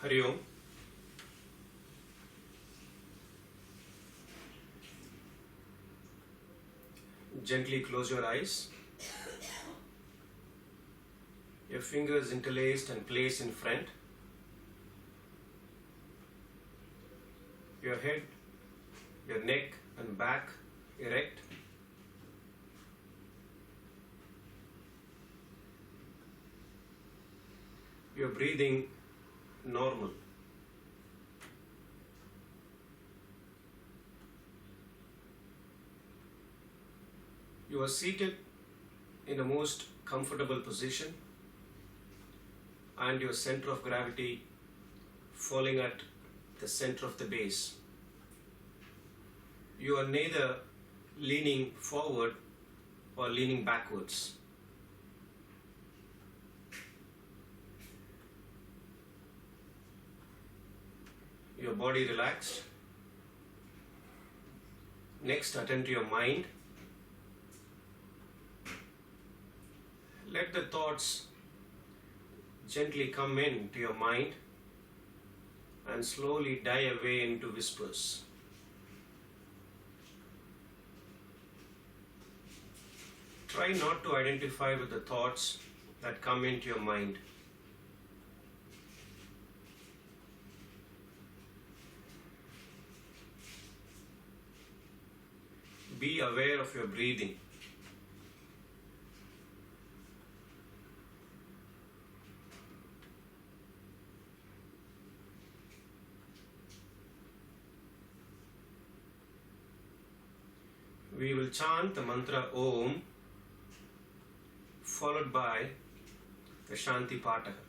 Hari Om. Gently close your eyes. Your fingers interlaced and placed in front. Your head, your neck and back erect. Your breathing normal. You are seated in a most comfortable position and your center of gravity falling at the center of the base. You are neither leaning forward or leaning backwards. Your body relaxed. Next, attend to your mind. Let the thoughts gently come into your mind and slowly die away into whispers. Try not to identify with the thoughts that come into your mind. Be aware of your breathing. We will chant the mantra Om followed by the Shanti Pataka.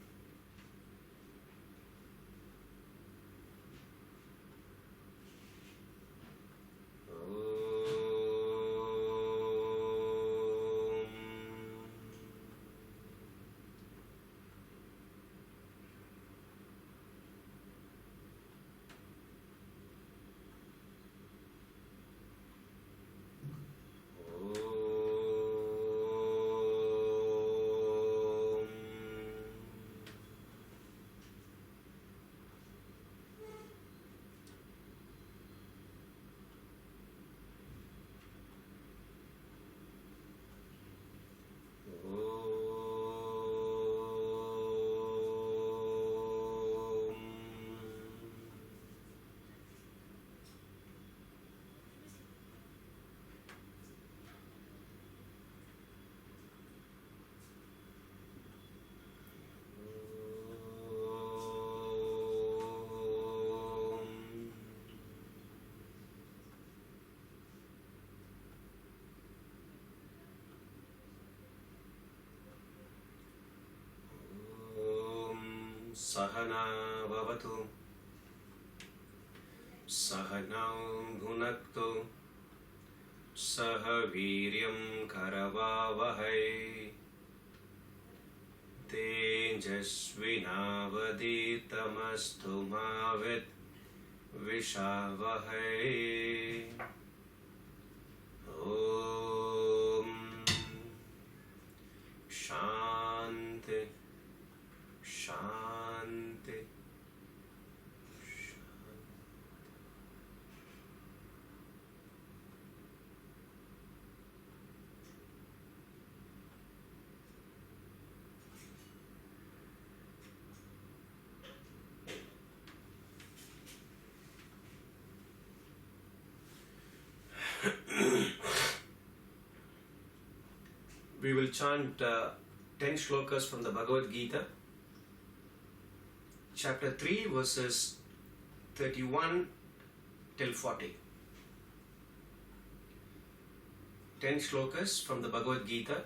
Sahana bhavatu, sahanau bhunaktu, sahaviryam karavavahai, tejasvinavaditamastu mavit vishavahai. Om Shanti Shanti. We will chant 10 shlokas from the Bhagavad Gita, chapter 3, verses 31 till 40. 10 shlokas from the Bhagavad Gita,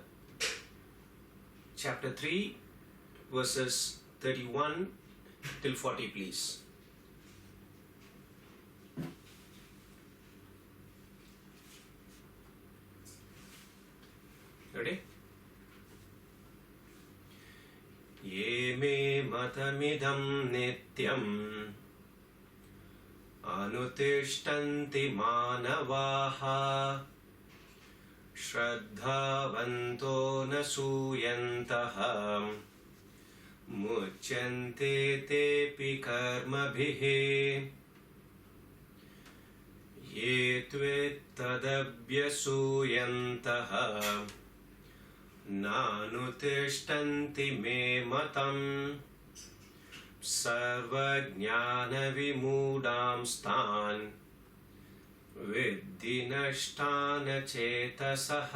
chapter 3, verses 31 till 40, please. Ready? Ye me matamidam nityam anutishtanti manavaha shraddhavanto nasuyantaha मुच्यन्ते तेऽपि कर्मभिः ये त्वेत्तदभ्यसूयन्तः नानुतिष्ठन्ति मे मतम् सर्वज्ञानविमूढांस्तान् विद्धि नष्टान् चेतसः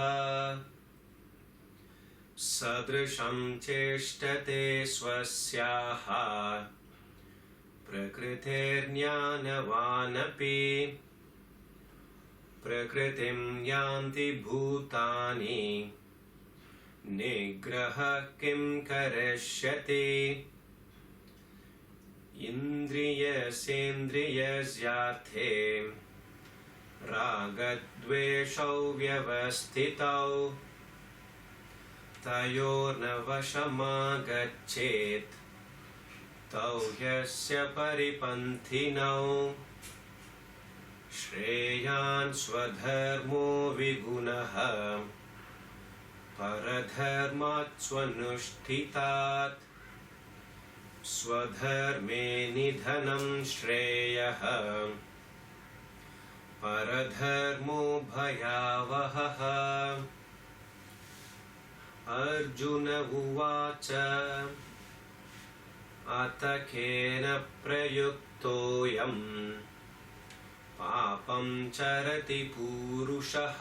सदृशं चेष्टते स्वस्याः प्रकृतेर्ज्ञानवानपि प्रकृतिं यान्ति भूतानि निग्रह किं करिष्यति इन्द्रियस्येन्द्रियस्यार्थे रागद्वेषौ व्यवस्थितौ तयोर्न वशमागच्छेत् तौ ह्यस्य परिपन्थिनौ श्रेयान् स्वधर्मो विगुणः परधर्मात् स्वनुष्ठितात् स्वधर्मे निधनं श्रेयः परधर्मो भयावहः अर्जुन उवाच अथ केन प्रयुक्तोऽयं पापं चरति पूरुषः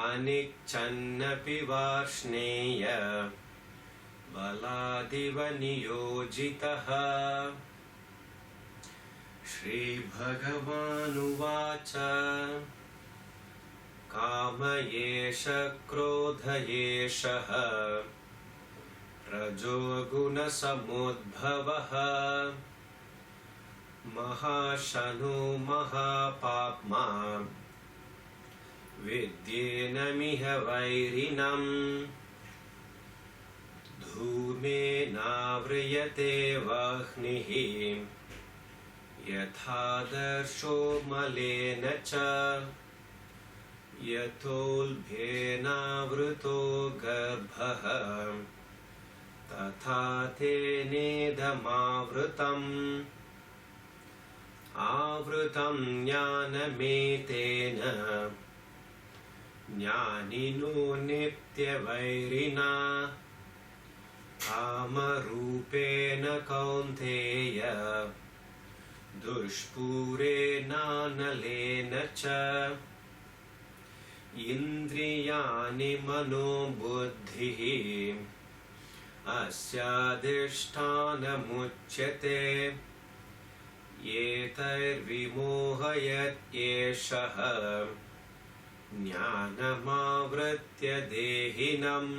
अनिच्छन्नपि वार्ष्णेय बलादिव नियोजितः श्रीभगवानुवाच काम एष क्रोध एषः रजोगुणसमुद्भवः महाशनो महापाप्मा विद्येनमिह वैरिणम् धूमेनाव्रियते वह्निः यथादर्शो मलेन च यथोल्बेनावृतो गर्भः तथा तेनेदमावृतम् आवृतं ज्ञानमेतेन ज्ञानिनो नित्यवैरिणा कामरूपेण कौन्तेय दुष्पूरेणानलेन च इन्द्रियाणि मनोबुद्धिः अस्याधिष्ठानमुच्यते एतैर्विमोहयत् एषः ज्ञानमावृत्य देहिनम्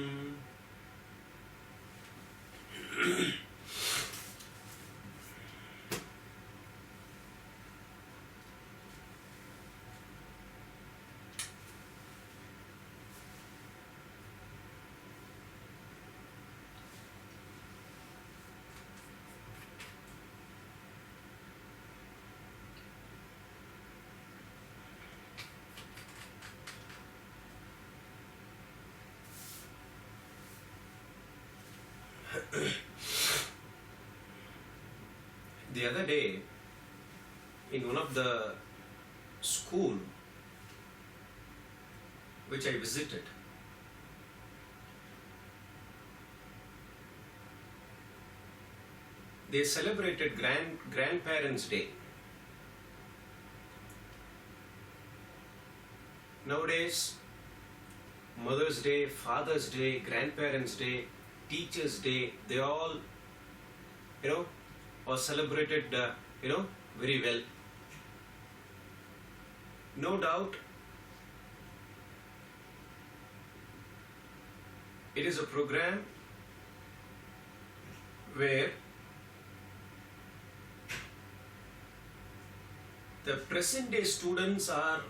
The other day, in one of the school which I visited, they celebrated grandparents' day. Nowadays, Mother's Day, Father's Day, Grandparents' Day, Teachers' Day, they all, are celebrated, very well. No doubt, it is a program where the present day students are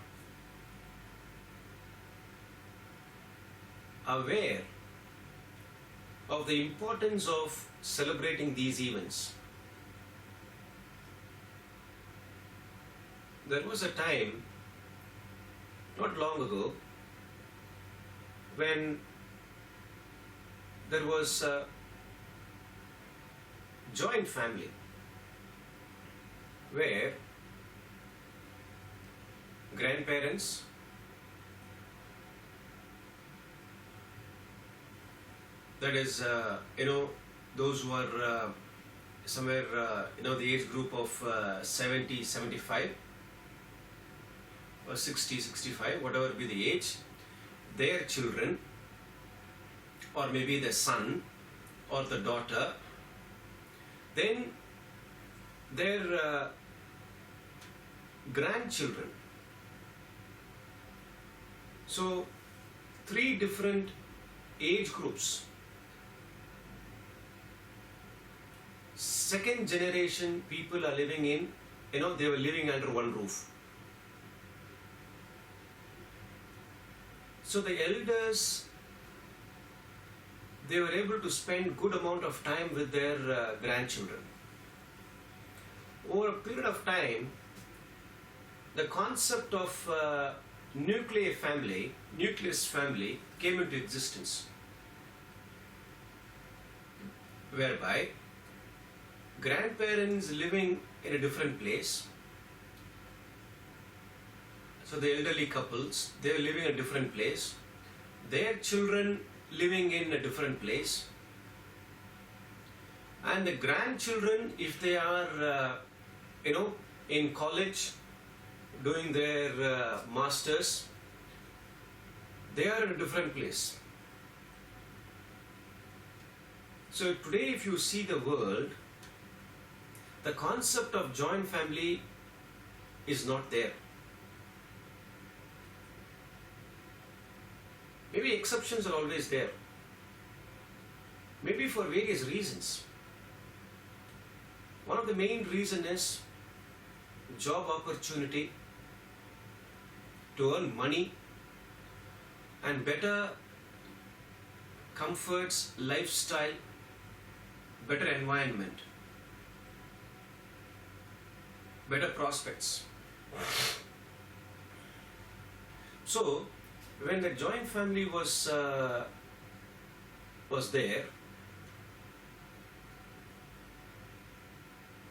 aware of the importance of celebrating these events. There was a time, not long ago, when there was joint family where grandparents, that is, those who are somewhere, the age group of 70, 75 or 60, 65, whatever be the age, their children, or maybe the son or the daughter, then their grandchildren. So, 3 different age groups. Second generation people are living in, they were living under one roof. So the elders, they were able to spend good amount of time with their grandchildren. Over a period of time, the concept of nucleus family came into existence, whereby grandparents living in a different place. So the elderly couples, they are living in a different place. Their children living in a different place. And the grandchildren, if they are, in college, doing their masters, they are in a different place. So today, if you see the world, the concept of joint family is not there. Maybe exceptions are always there. Maybe for various reasons. One of the main reasons is job opportunity, to earn money and better comforts, lifestyle, better environment, better prospects. So, when the joint family was there,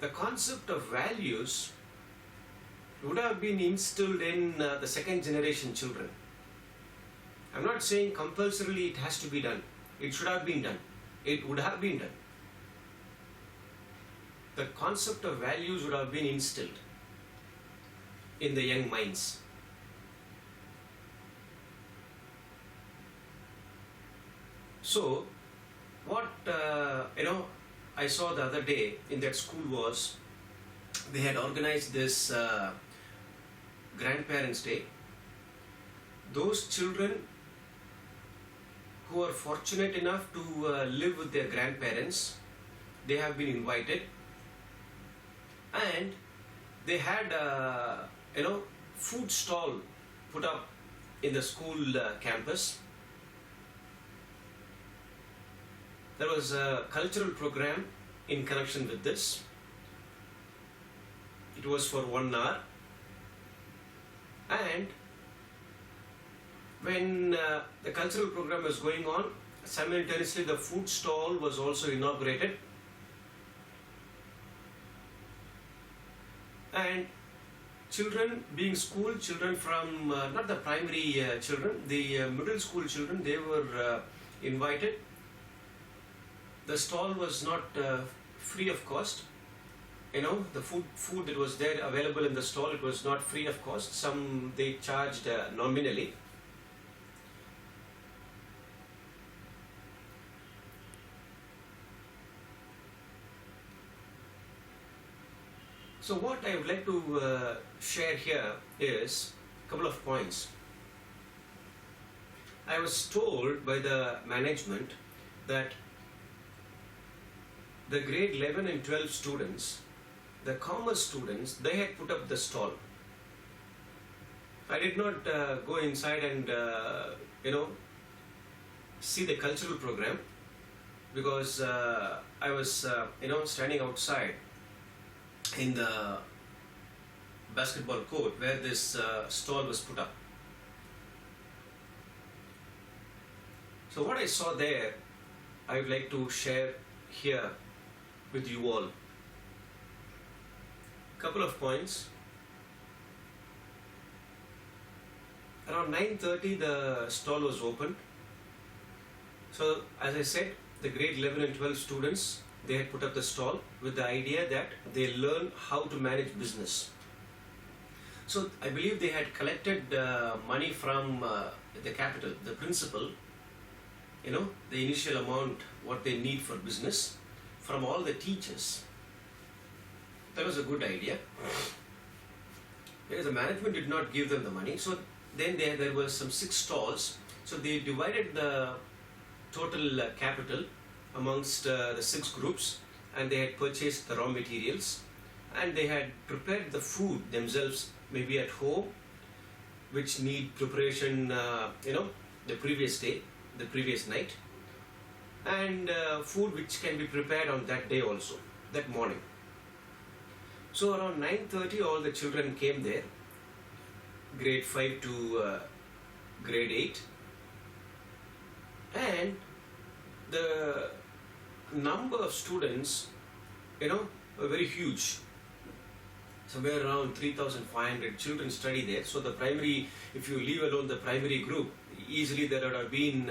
the concept of values would have been instilled in the second generation children. I'm not saying compulsorily it has to be done. It should have been done. It would have been done. The concept of values would have been instilled in the young minds. So, what I saw the other day in that school was, they had organized this Grandparents' Day. Those children who are fortunate enough to live with their grandparents, they have been invited, and they had food stall put up in the school campus. There was a cultural program in connection with this. It was for 1 hour, and when the cultural program was going on, simultaneously the food stall was also inaugurated, and children, being school children from not the primary children, the middle school children, they were invited. The stall was not free of cost. The food that was there available in the stall, it was not free of cost. Some they charged nominally. So what I would like to share here is a couple of points. I was told by the management that the grade 11 and 12 students, the commerce students, they had put up the stall. I did not go inside and see the cultural program, because I was standing outside in the basketball court where this stall was put up. So what I saw there, I would like to share here with you all. Couple of points. Around 9:30 the stall was opened. So as I said, the grade 11 and 12 students, they had put up the stall with the idea that they learn how to manage business. So I believe they had collected money from the capital, the principal, the initial amount what they need for business from all the teachers. That was a good idea. Because the management did not give them the money. So then there were some 6 stalls. So they divided the total capital amongst the 6 groups, and they had purchased the raw materials, and they had prepared the food themselves, maybe at home, which need preparation, the previous day, the previous night, and food which can be prepared on that day also, that morning. So around 9:30 all the children came there, grade 5 to grade 8, and the number of students, were very huge. Somewhere around 3,500 children study there. So the primary, if you leave alone the primary group, easily there would have been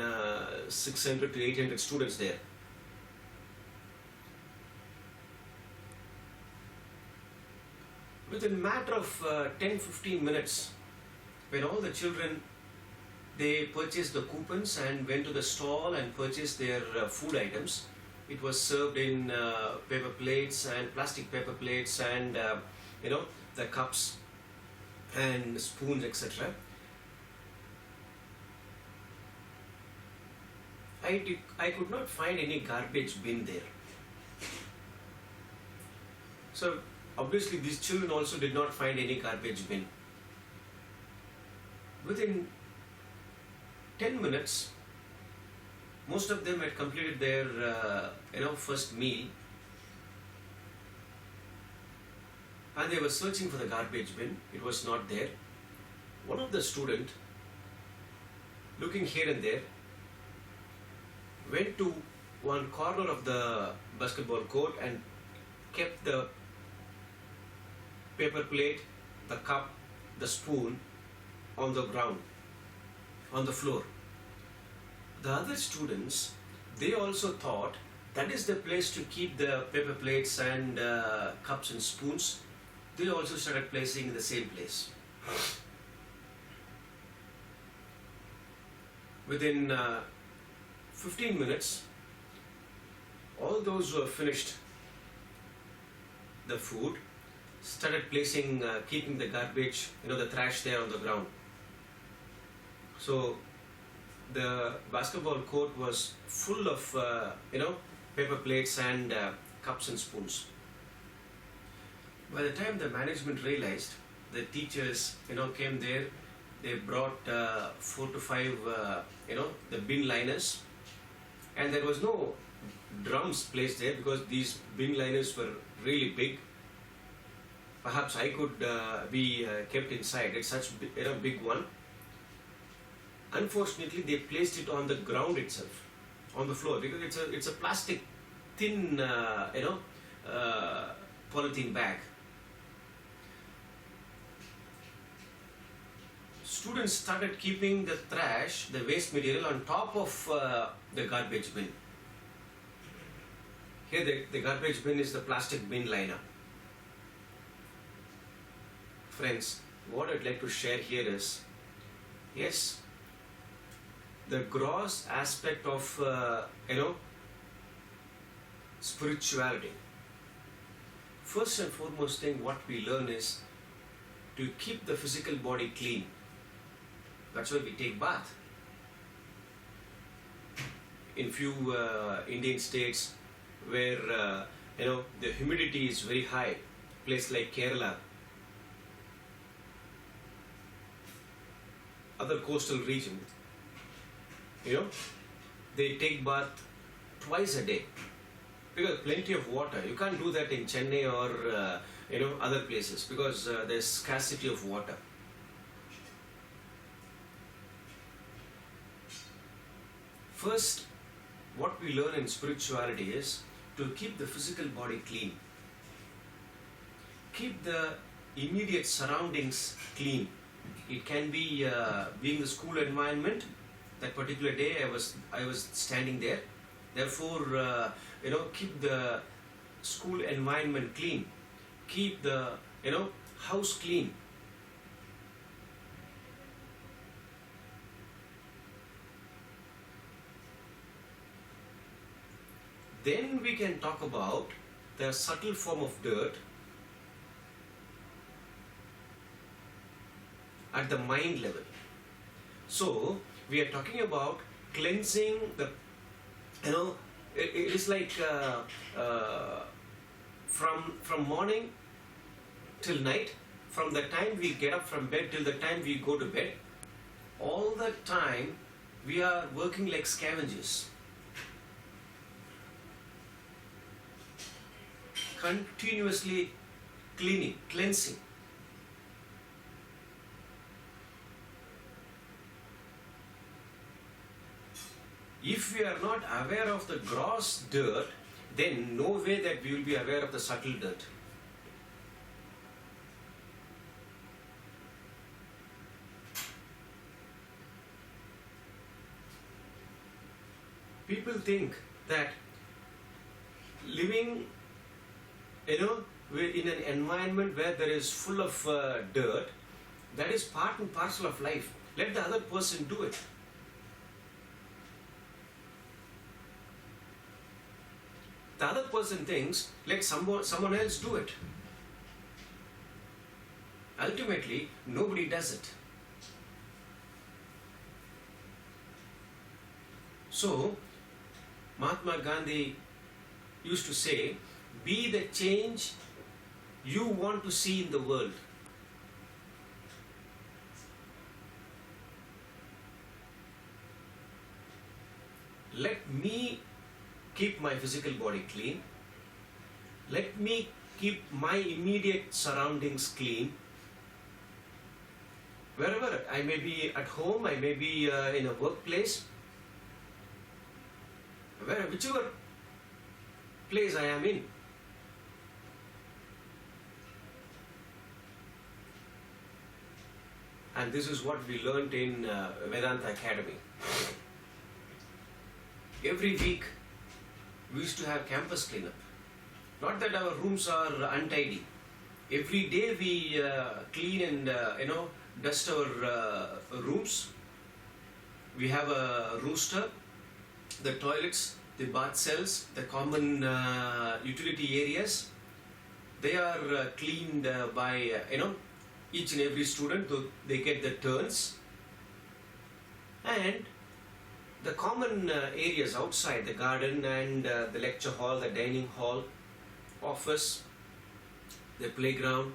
600 to 800 students there. Within a matter of 10-15 minutes, when all the children, they purchased the coupons and went to the stall and purchased their food items. It was served in paper plates and plastic paper plates and the cups and spoons, etc. I could not find any garbage bin there. So obviously these children also did not find any garbage bin. Within 10 minutes, most of them had completed their first meal, and they were searching for the garbage bin. It was not there. One of the student, looking here and there, went to one corner of the basketball court and kept the paper plate, the cup, the spoon on the ground, on the floor. The other students, they also thought that is the place to keep the paper plates and cups and spoons. They also started placing in the same place. Within 15 minutes, all those who have finished the food started placing, keeping the garbage, the trash there on the ground. So the basketball court was full of, paper plates and cups and spoons. By the time the management realized, the teachers, came there. They brought 4 to 5, the bin liners, and there was no drums placed there because these bin liners were really big. Perhaps I could be kept inside. It's such a big one. Unfortunately, they placed it on the ground itself, on the floor, because it's a plastic thin, polythene bag. Students started keeping the trash, the waste material, on top of the garbage bin. Here the garbage bin is the plastic bin liner. Friends, what I'd like to share here is, yes, the gross aspect of, spirituality. First and foremost thing what we learn is to keep the physical body clean. That's why we take bath. In few Indian states where, the humidity is very high, place like Kerala, other coastal region, they take bath twice a day because plenty of water. You can't do that in Chennai or other places because there's scarcity of water. First, what we learn in spirituality is to keep the physical body clean. Keep the immediate surroundings clean. It can be being the school environment. That particular day I was standing there. Therefore, keep the school environment clean. Keep the house clean. Then we can talk about the subtle form of dirt at the mind level. So we are talking about cleansing the, it is like from morning till night, from the time we get up from bed till the time we go to bed, all the time we are working like scavengers. Continuously cleaning, cleansing. If we are not aware of the gross dirt, then no way that we will be aware of the subtle dirt. People think that living in an environment where there is full of dirt, that is part and parcel of life. Let the other person do it. The other person thinks, let someone else do it. Ultimately, nobody does it. So, Mahatma Gandhi used to say, be the change you want to see in the world. Let me keep my physical body clean. Let me keep my immediate surroundings clean. Wherever I may be, at home, I may be in a workplace, whichever place I am in. And this is what we learned in Vedanta Academy. Every week we used to have campus cleanup. Not that our rooms are untidy. Every day we clean and dust our rooms. We have a rooster, the toilets, the bath cells, the common utility areas. They are cleaned by each and every student. They get the turns. And the common areas outside, the garden and the lecture hall, the dining hall, office, the playground,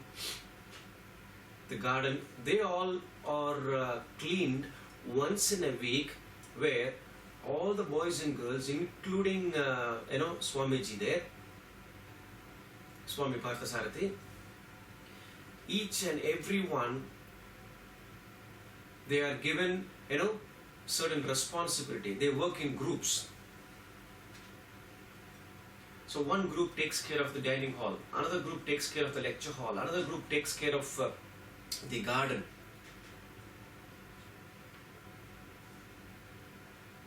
the garden, they all are cleaned once in a week, where all the boys and girls, including Swamiji there, Swami Parthasarathi, each and every one, they are given certain responsibility. They work in groups. So one group takes care of the dining hall, another group takes care of the lecture hall, another group takes care of the garden,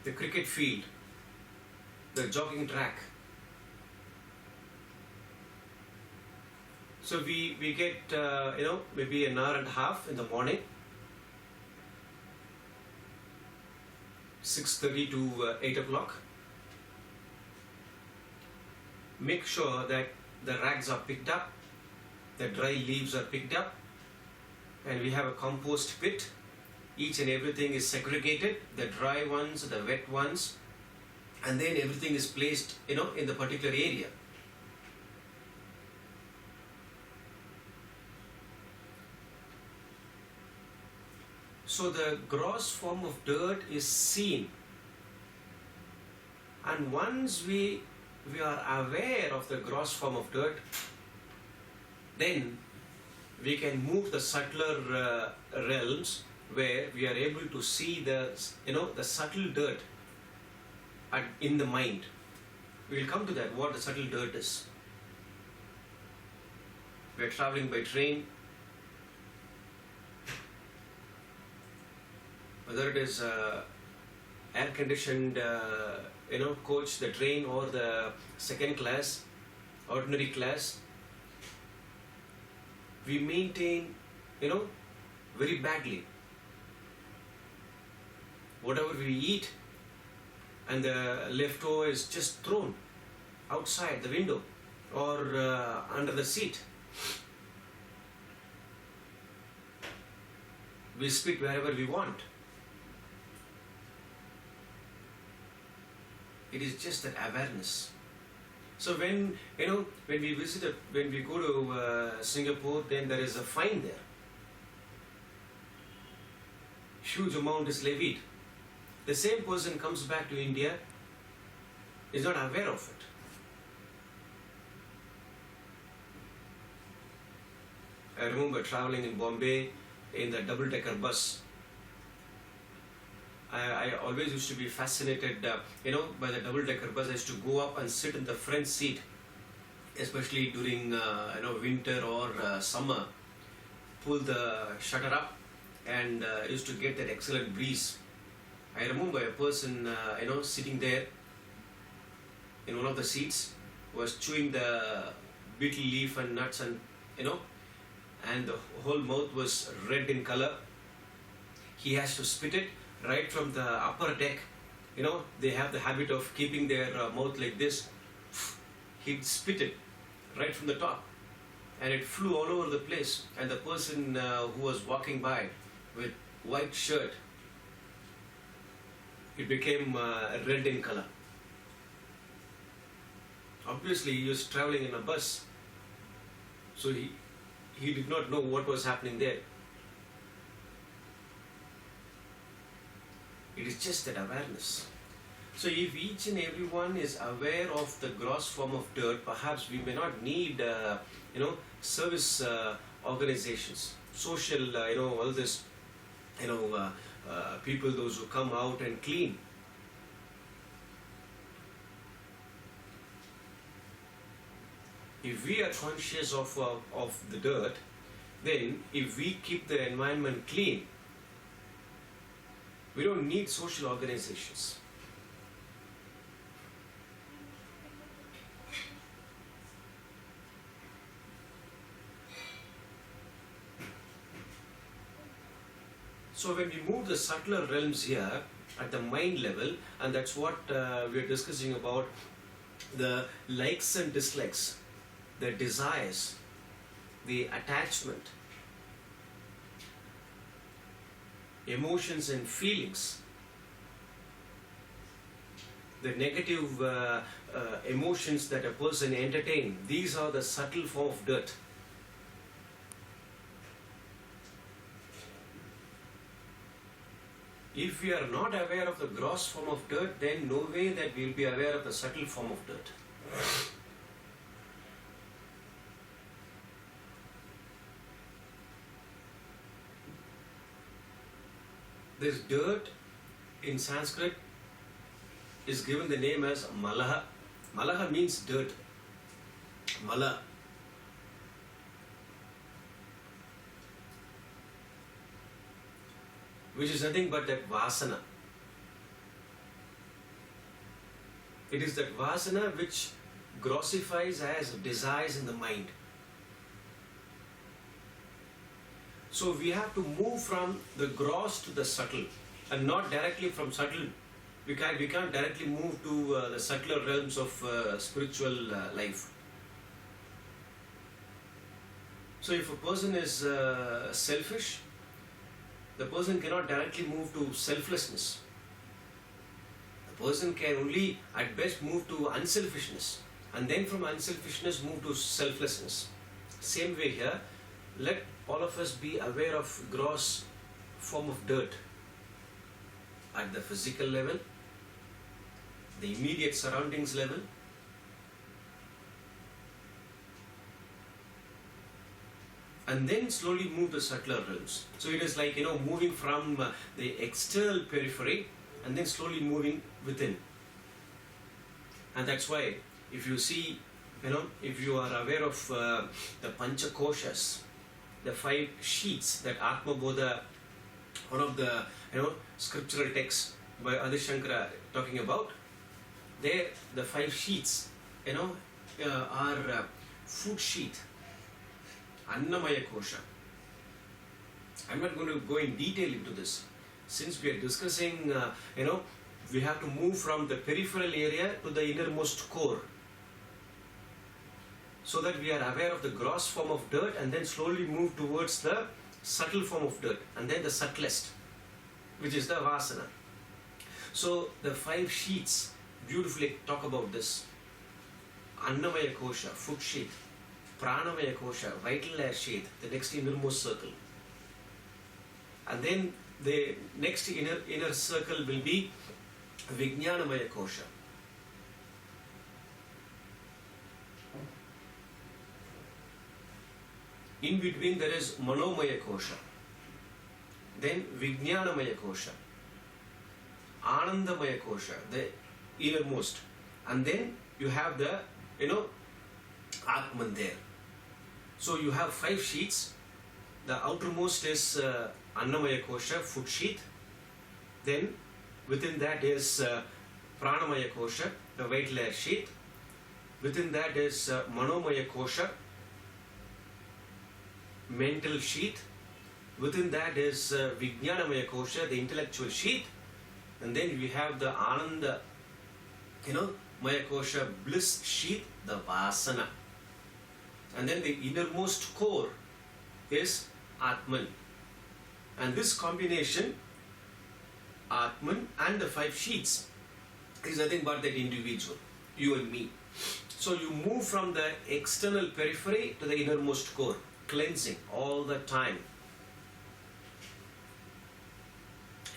the cricket field, the jogging track. So we get maybe an hour and a half in the morning, 6:30 to 8 o'clock. Make sure that the rags are picked up, the dry leaves are picked up, and we have a compost pit. Each and everything is segregated, the dry ones, the wet ones, and then everything is placed in the particular area. So the gross form of dirt is seen, and once we are aware of the gross form of dirt, then we can move the subtler realms, where we are able to see the subtle dirt in the mind. We will come to that, what the subtle dirt is. We are traveling by train. Whether it is air-conditioned, coach, the train, or the second class, ordinary class, we maintain, very badly. Whatever we eat, and the leftover is just thrown outside the window or under the seat. We spit wherever we want. It is just that awareness. So when we visit, when we go to Singapore, then there is a fine there. Huge amount is levied. The same person comes back to India, is not aware of it. I remember traveling in Bombay in the double-decker bus. I always used to be fascinated, by the double-decker bus. I used to go up and sit in the front seat, especially during, winter or summer. Pull the shutter up and used to get that excellent breeze. I remember a person, sitting there in one of the seats, was chewing the betel leaf and nuts and the whole mouth was red in color. He has to spit it right from the upper deck. They have the habit of keeping their mouth like this. He'd spit it right from the top, and it flew all over the place. And the person who was walking by with white shirt, it became red in color. Obviously, he was traveling in a bus, so he did not know what was happening there. It is just that awareness. So if each and everyone is aware of the gross form of dirt, perhaps we may not need, service organizations, social, all this, people, those who come out and clean. If we are conscious of the dirt, then if we keep the environment clean, we don't need social organizations. So when we move the subtler realms here at the mind level, and that's what we are discussing about, the likes and dislikes, the desires, the attachment, emotions and feelings, the negative emotions that a person entertains, these are the subtle form of dirt. If we are not aware of the gross form of dirt, then no way that we will be aware of the subtle form of dirt. This dirt in Sanskrit is given the name as malaha. Malaha means dirt. Mala. Which is nothing but that vasana. It is that vasana which grossifies as desires in the mind. So we have to move from the gross to the subtle, and not directly from subtle. We can't directly move to the subtler realms of spiritual life. So if a person is selfish, the person cannot directly move to selflessness. The person can only at best move to unselfishness, and then from unselfishness move to selflessness. Same way here, let all of us be aware of gross form of dirt at the physical level, the immediate surroundings level, and then slowly move to subtler realms. So it is like, moving from the external periphery and then slowly moving within. And that's why, if you see, if you are aware of the Panchakoshas, the 5 sheets that Atma Bodha, one of the scriptural texts by Adi Shankara talking about, there the 5 sheets are food sheet, Annamaya Kosha. I'm not going to go in detail into this. Since we are discussing, we have to move from the peripheral area to the innermost core, so that we are aware of the gross form of dirt and then slowly move towards the subtle form of dirt and then the subtlest, which is the vasana. So the 5 sheets beautifully talk about this. Annamaya Kosha, food sheet. Pranamaya Kosha, vital air sheath, the next innermost circle. And then the next inner circle will be Vijnanamaya Kosha. In between there is Manomaya Kosha. Then Vijnanamaya Kosha. Anandamaya Kosha, the innermost. And then you have the, Atman there. So you have 5 sheets. The outermost is Annamaya Kosha, food sheet. Then within that is Pranamaya Kosha, the vital air sheath. Within that is Manomaya Kosha, mental sheath. Within that is Vijnanamaya Kosha, the intellectual sheath. And then we have the Ananda, Maya Kosha, bliss sheath, the Vasana. And then the innermost core is Atman. And this combination, Atman and the 5 sheets, is nothing but that individual, you and me. So you move from the external periphery to the innermost core, cleansing all the time.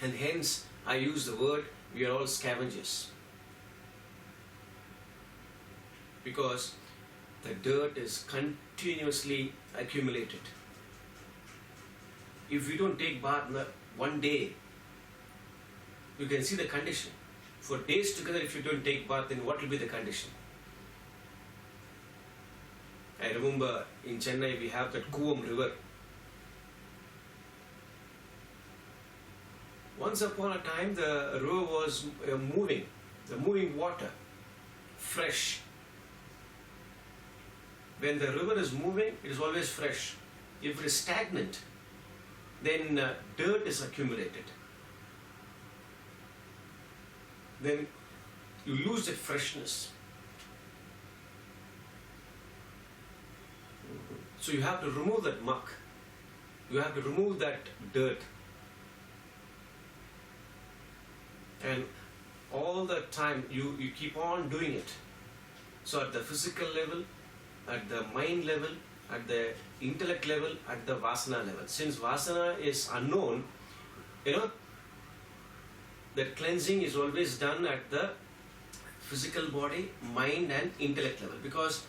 And hence I use the word, we are all scavengers. Because the dirt is continuously accumulated. If we don't take bath one day, you can see the condition. For days together, if you don't take bath, then what will be the condition? I remember in Chennai we have that Kuvam river. Once upon a time the river was moving, the moving water, fresh. When the river is moving, it is always fresh. If it is stagnant, then dirt is accumulated. Then you lose that freshness. So you have to remove that muck. You have to remove that dirt. And all the time you keep on doing it. So at the physical level, at the mind level, at the intellect level, at the vasana level. Since vasana is unknown, that cleansing is always done at the physical body, mind and intellect level. Because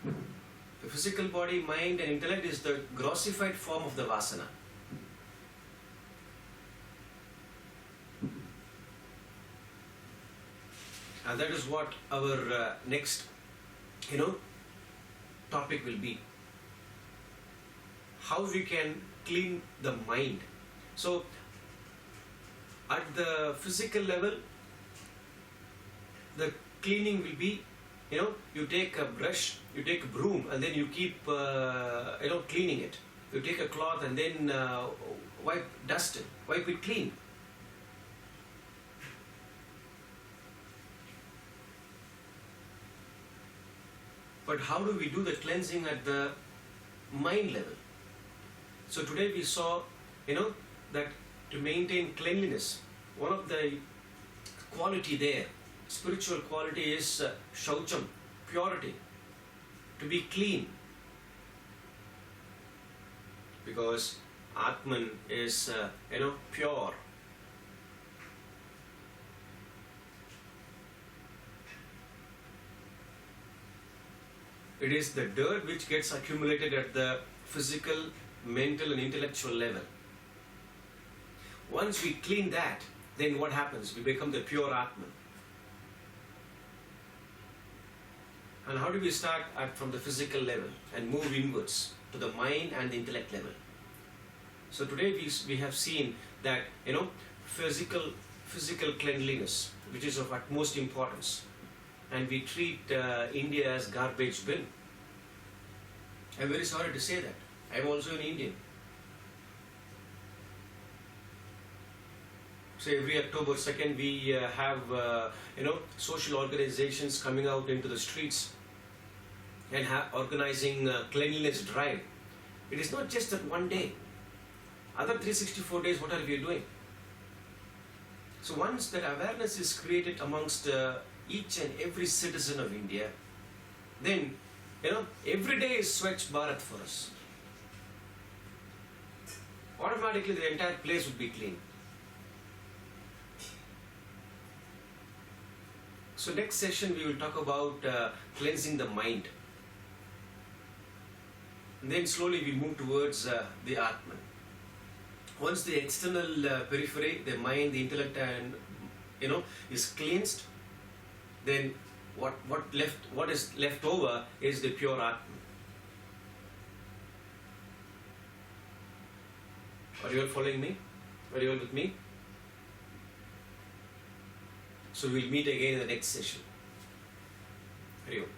the physical body, mind and intellect is the grossified form of the vasana. And that is what our next, topic will be. How we can clean the mind. So, at the physical level, the cleaning will be, you take a brush, you take a broom, and then you keep, cleaning it. You take a cloth and then wipe dust it, wipe it clean. But how do we do the cleansing at the mind level? So today we saw, that to maintain cleanliness, one of the quality there, spiritual quality is Shoucham, purity, to be clean. Because Atman is, pure. It is the dirt which gets accumulated at the physical, mental and intellectual level. Once we clean that, then what happens? We become the pure Atman. And how do we start from the physical level and move inwards to the mind and the intellect level? So today we have seen that, physical cleanliness, which is of utmost importance, and we treat India as garbage bin. I'm very sorry to say that. I'm also an Indian. So every October 2nd we have social organizations coming out into the streets and organizing cleanliness drive. It is not just that one day. Other 364 days, what are we doing? So once that awareness is created amongst each and every citizen of India, then every day is Swachh Bharat for us. Automatically the entire place would be clean. So next session we will talk about cleansing the mind. And then slowly we move towards the Atman. Once the external periphery, the mind, the intellect, and is cleansed, then what is left over is the pure Atman. Are you all following me? Are you all with me? So we'll meet again in the next session. Hari Om.